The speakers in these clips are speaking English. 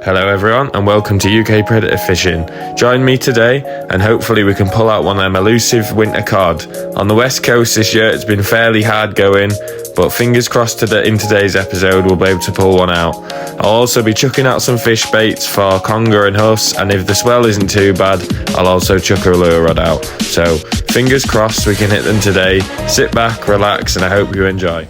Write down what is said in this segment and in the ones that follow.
Hello everyone and welcome to UK Predator Fishing. Join me today and hopefully we can pull out one of them elusive winter cod. On the west coast this year it's been fairly hard going, but fingers crossed in today's episode we'll be able to pull one out. I'll also be chucking out some fish baits for conger and huss, and if the swell isn't too bad I'll also chuck a lure rod out. So fingers crossed we can hit them today. Sit back, relax, and I hope you enjoy.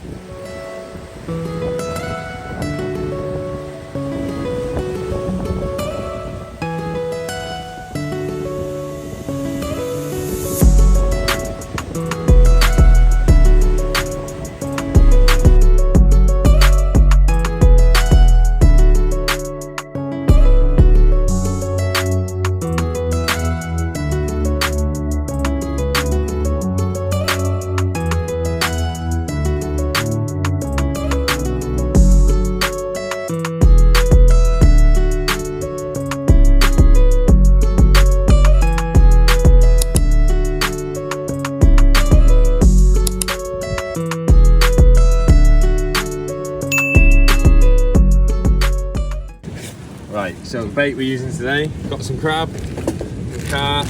Right, so the bait we're using today, got some crab, some carp,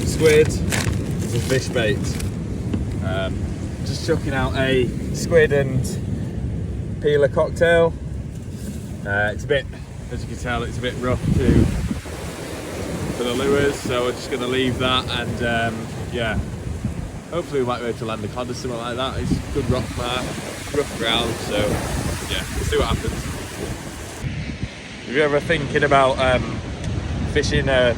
squid, and some fish bait. Just chucking out a squid and peeler cocktail. It's a bit, as you can tell, it's a bit rough for the lures, so we're just going to leave that and yeah, hopefully we might be able to land a cod or something like that. It's good rock mark, rough ground, so yeah, we'll see what happens. If you're ever thinking about fishing a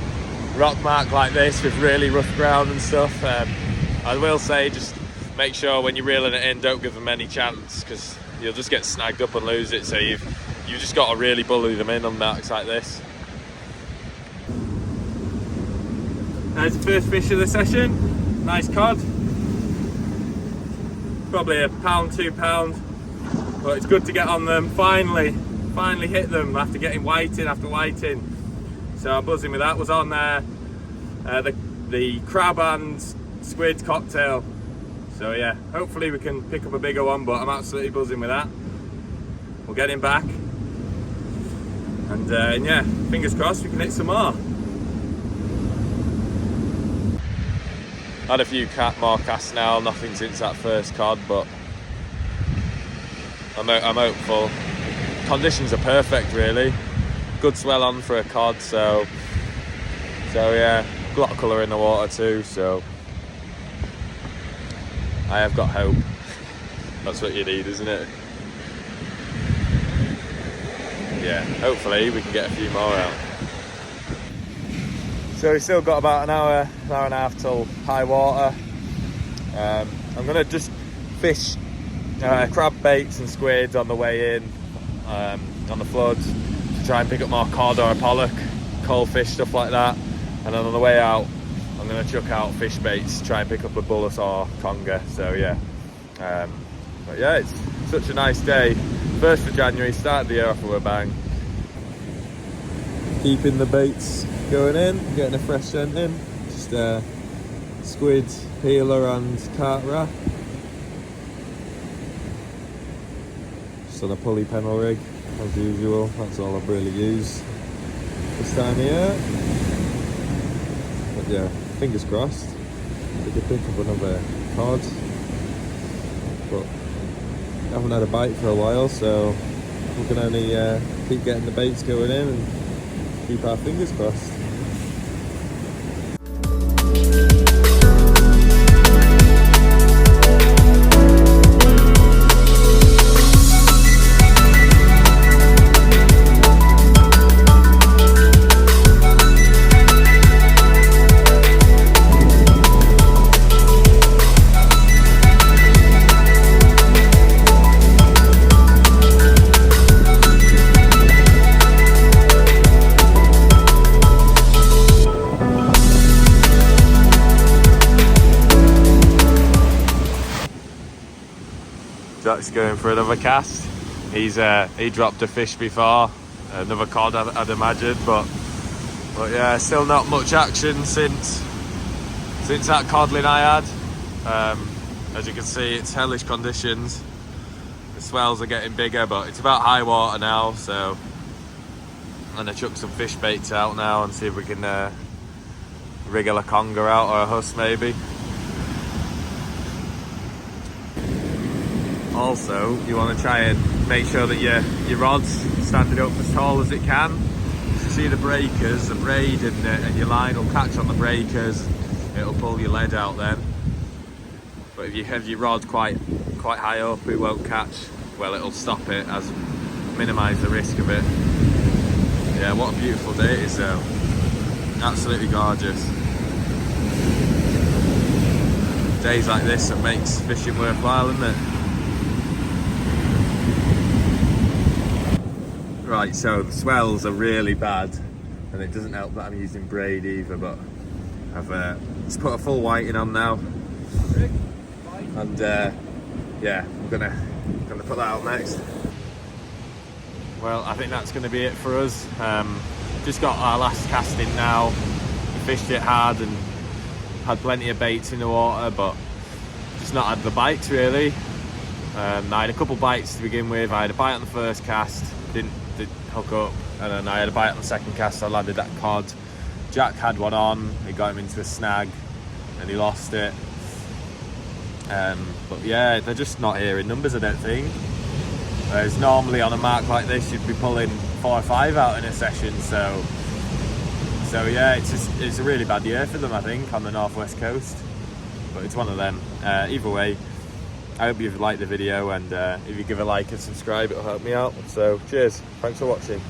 rock mark like this with really rough ground and stuff, I will say just make sure when you're reeling it in, don't give them any chance, because you'll just get snagged up and lose it. So you've just got to really bully them in on marks like this. There's the first fish of the session. Nice cod. Probably a pound, £2, but it's good to get on them. Finally hit them after getting whiting after whiting, so I'm buzzing with that. Was on there the crab and squid cocktail, so yeah, hopefully we can pick up a bigger one, but I'm absolutely buzzing with that. We'll get him back and yeah, fingers crossed we can hit some more. Had a few more casts now, nothing since that first cod, but I'm hopeful. Conditions are perfect really, good swell on for a cod, so yeah, a lot of colour in the water too, so I have got hope. That's what you need, isn't it? Yeah, hopefully we can get a few more out. So we've still got about an hour and a half till high water. I'm gonna just fish crab baits and squids on the way in, on the flood, to try and pick up more cod or a pollock, coal fish, stuff like that. And then on the way out I'm going to chuck out fish baits, try and pick up a bullet or conger. So yeah, but yeah, it's such a nice day. 1st of January, started the year off with a bang. Keeping the baits going in, getting a fresh scent in. Just squid, peeler and carp wrap. On a pulley pennel rig as usual. That's all I've really used this time of year, but yeah, fingers crossed we could pick up another cod, but I haven't had a bite for a while, so we can only keep getting the baits going in and keep our fingers crossed. Jack's going for another cast. He dropped a fish before, another cod I'd imagine, but yeah, still not much action since that codling I had. As you can see, it's hellish conditions. The swells are getting bigger, but it's about high water now, so I'm gonna chuck some fish baits out now and see if we can wriggle a conger out or a huss maybe. Also, you want to try and make sure that your rod's standing up as tall as it can. You see the breakers, the braid and your line will catch on the breakers. It'll pull your lead out then. But if you have your rod quite high up, it won't catch. Well, it'll stop it, as minimise the risk of it. Yeah, what a beautiful day it is though. Absolutely gorgeous. Days like this that makes fishing worthwhile, isn't it? Right, so the swells are really bad, and it doesn't help that I'm using braid either, but I've just put a full whiting on now, and yeah, I'm gonna put that out next. Well, I think that's gonna be it for us. Just got our last casting now. We fished it hard and had plenty of baits in the water, but just not had the bites really. I had a couple bites to begin with. I had a bite on the first cast, didn't hook up, and then I had a bite on the second cast. I landed that cod. Jack had one on, he got him into a snag and he lost it. But yeah, they're just not here in numbers, I don't think. Whereas normally on a mark like this you'd be pulling 4 or 5 out in a session, so yeah, it's a really bad year for them, I think, on the northwest coast. But it's one of them. Either way, I hope you've liked the video, and if you give a like and subscribe, it'll help me out. So cheers, thanks for watching.